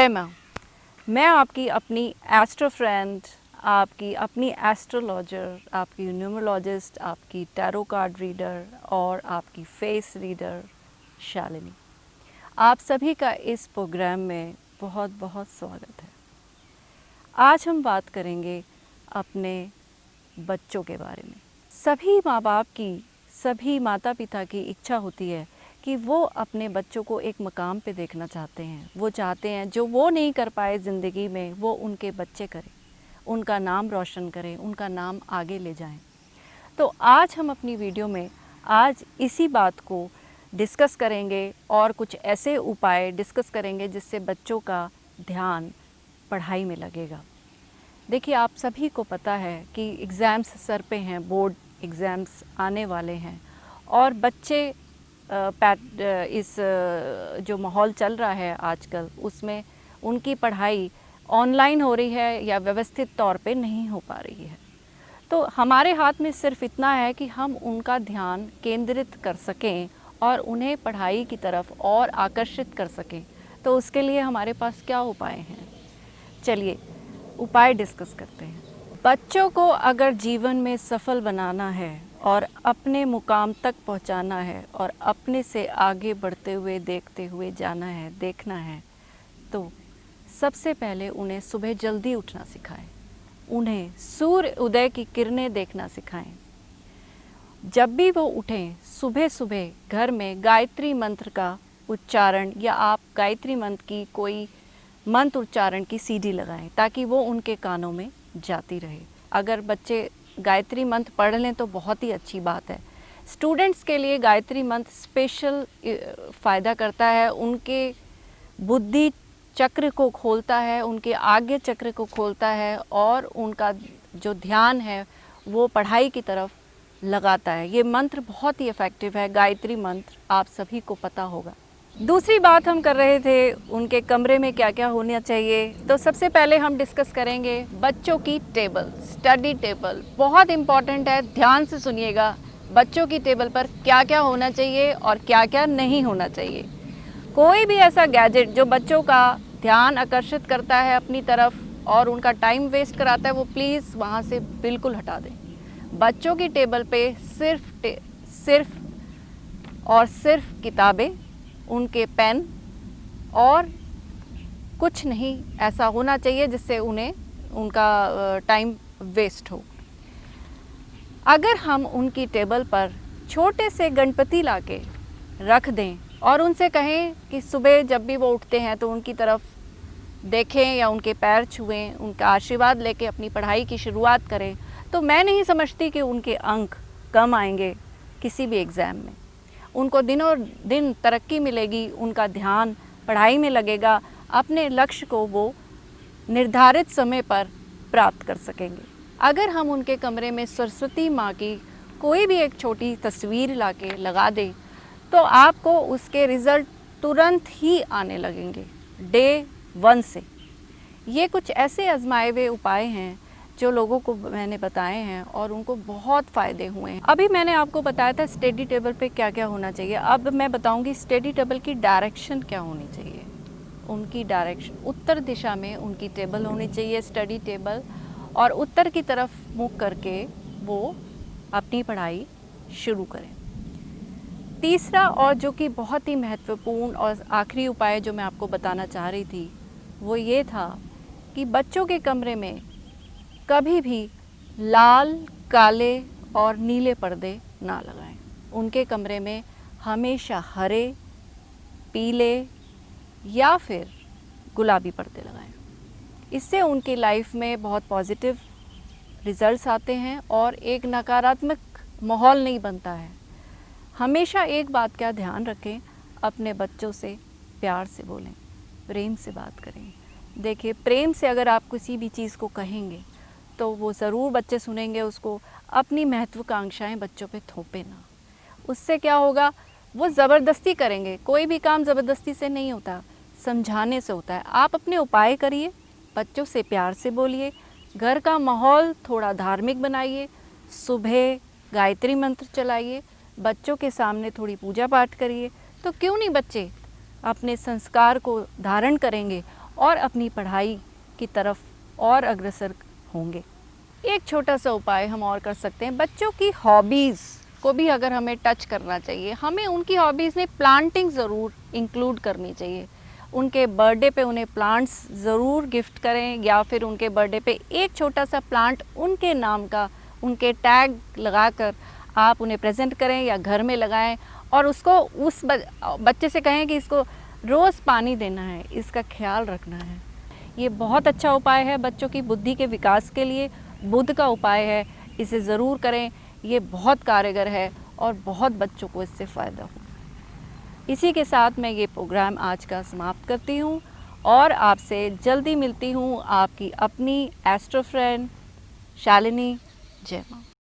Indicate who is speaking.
Speaker 1: जय माँ। मैं आपकी अपनी एस्ट्रो फ्रेंड, आपकी अपनी एस्ट्रोलॉजर, आपकी न्यूमरोलॉजिस्ट, आपकी टैरो कार्ड रीडर और आपकी फेस रीडर शालिनी। आप सभी का इस प्रोग्राम में बहुत बहुत स्वागत है। आज हम बात करेंगे अपने बच्चों के बारे में। सभी माँ बाप की, सभी माता पिता की इच्छा होती है कि वो अपने बच्चों को एक मकाम पे देखना चाहते हैं। वो चाहते हैं जो वो नहीं कर पाए ज़िंदगी में, वो उनके बच्चे करें, उनका नाम रोशन करें, उनका नाम आगे ले जाएं। तो आज हम अपनी वीडियो में आज इसी बात को डिस्कस करेंगे और कुछ ऐसे उपाय डिस्कस करेंगे जिससे बच्चों का ध्यान पढ़ाई में लगेगा। देखिए, आप सभी को पता है कि एग्ज़ाम्स सर पे हैं, बोर्ड एग्ज़ाम्स आने वाले हैं और बच्चे जो माहौल चल रहा है आजकल, उसमें उनकी पढ़ाई ऑनलाइन हो रही है या व्यवस्थित तौर पे नहीं हो पा रही है। तो हमारे हाथ में सिर्फ इतना है कि हम उनका ध्यान केंद्रित कर सकें और उन्हें पढ़ाई की तरफ और आकर्षित कर सकें। तो उसके लिए हमारे पास क्या उपाय हैं? चलिए उपाय डिस्कस करते हैं। बच्चों को अगर जीवन में सफल बनाना है और अपने मुकाम तक पहुंचाना है और अपने से आगे बढ़ते हुए देखते हुए जाना है, देखना है, तो सबसे पहले उन्हें सुबह जल्दी उठना सिखाएं। उन्हें सूर्य उदय की किरणें देखना सिखाएं। जब भी वो उठें, सुबह सुबह घर में गायत्री मंत्र का उच्चारण या आप गायत्री मंत्र की कोई मंत्र उच्चारण की सीडी लगाएं ताकि वो उनके कानों में जाती रहे। अगर बच्चे गायत्री मंत्र पढ़ लें तो बहुत ही अच्छी बात है। स्टूडेंट्स के लिए गायत्री मंत्र स्पेशल फ़ायदा करता है, उनके बुद्धि चक्र को खोलता है, उनके आज्ञा चक्र को खोलता है और उनका जो ध्यान है वो पढ़ाई की तरफ लगाता है। ये मंत्र बहुत ही इफ़ेक्टिव है, गायत्री मंत्र, आप सभी को पता होगा। दूसरी बात हम कर रहे थे उनके कमरे में क्या क्या होना चाहिए। तो सबसे पहले हम डिस्कस करेंगे बच्चों की टेबल, स्टडी टेबल बहुत इम्पॉर्टेंट है, ध्यान से सुनिएगा। बच्चों की टेबल पर क्या क्या होना चाहिए और क्या क्या नहीं होना चाहिए। कोई भी ऐसा गैजेट जो बच्चों का ध्यान आकर्षित करता है अपनी तरफ और उनका टाइम वेस्ट कराता है, वो प्लीज़ वहाँ से बिल्कुल हटा दें। बच्चों की टेबल पे सिर्फ और सिर्फ किताबें, उनके पेन और कुछ नहीं ऐसा होना चाहिए जिससे उन्हें उनका टाइम वेस्ट हो। अगर हम उनकी टेबल पर छोटे से गणपति लाके रख दें और उनसे कहें कि सुबह जब भी वो उठते हैं तो उनकी तरफ देखें या उनके पैर छुएं, उनका आशीर्वाद लेके अपनी पढ़ाई की शुरुआत करें, तो मैं नहीं समझती कि उनके अंक कम आएंगे किसी भी एग्ज़ाम में। उनको दिनों दिन तरक्की मिलेगी, उनका ध्यान पढ़ाई में लगेगा, अपने लक्ष्य को वो निर्धारित समय पर प्राप्त कर सकेंगे। अगर हम उनके कमरे में सरस्वती माँ की कोई भी एक छोटी तस्वीर लाके लगा दें तो आपको उसके रिज़ल्ट तुरंत ही आने लगेंगे, डे 1 से। ये कुछ ऐसे आजमाए हुए उपाय हैं जो लोगों को मैंने बताए हैं और उनको बहुत फ़ायदे हुए हैं। अभी मैंने आपको बताया था स्टडी टेबल पे क्या क्या होना चाहिए। अब मैं बताऊंगी स्टडी टेबल की डायरेक्शन क्या होनी चाहिए। उनकी डायरेक्शन उत्तर दिशा में उनकी टेबल होनी चाहिए, स्टडी टेबल, और उत्तर की तरफ मुख करके वो अपनी पढ़ाई शुरू करें। तीसरा और जो कि बहुत ही महत्वपूर्ण और आखिरी उपाय जो मैं आपको बताना चाह रही थी वो ये था कि बच्चों के कमरे में कभी भी लाल, काले और नीले पर्दे ना लगाएं। उनके कमरे में हमेशा हरे, पीले या फिर गुलाबी पर्दे लगाएं। इससे उनकी लाइफ में बहुत पॉजिटिव रिजल्ट्स आते हैं और एक नकारात्मक माहौल नहीं बनता है। हमेशा एक बात का ध्यान रखें, अपने बच्चों से प्यार से बोलें, प्रेम से बात करें। देखिए, प्रेम से अगर आप किसी भी चीज़ को कहेंगे तो वो ज़रूर बच्चे सुनेंगे उसको। अपनी महत्वाकांक्षाएं बच्चों पे थोपे ना, उससे क्या होगा, वो ज़बरदस्ती करेंगे। कोई भी काम ज़बरदस्ती से नहीं होता, समझाने से होता है। आप अपने उपाय करिए, बच्चों से प्यार से बोलिए, घर का माहौल थोड़ा धार्मिक बनाइए, सुबह गायत्री मंत्र चलाइए, बच्चों के सामने थोड़ी पूजा पाठ करिए, तो क्यों नहीं बच्चे अपने संस्कार को धारण करेंगे और अपनी पढ़ाई की तरफ और अग्रसर होंगे। एक छोटा सा उपाय हम और कर सकते हैं, बच्चों की हॉबीज़ को भी अगर हमें टच करना चाहिए, हमें उनकी हॉबीज़ में प्लांटिंग ज़रूर इंक्लूड करनी चाहिए। उनके बर्थडे पे उन्हें प्लांट्स ज़रूर गिफ्ट करें, या फिर उनके बर्थडे पे एक छोटा सा प्लांट उनके नाम का, उनके टैग लगाकर आप उन्हें प्रेजेंट करें या घर में लगाएं, और उसको उस बच्चे से कहें कि इसको रोज़ पानी देना है, इसका ख्याल रखना है। ये बहुत अच्छा उपाय है बच्चों की बुद्धि के विकास के लिए, बुद्ध का उपाय है, इसे ज़रूर करें। ये बहुत कारगर है और बहुत बच्चों को इससे फ़ायदा हो। इसी के साथ मैं ये प्रोग्राम आज का समाप्त करती हूँ और आपसे जल्दी मिलती हूँ। आपकी अपनी एस्ट्रो फ्रेंड शालिनी। जय मां।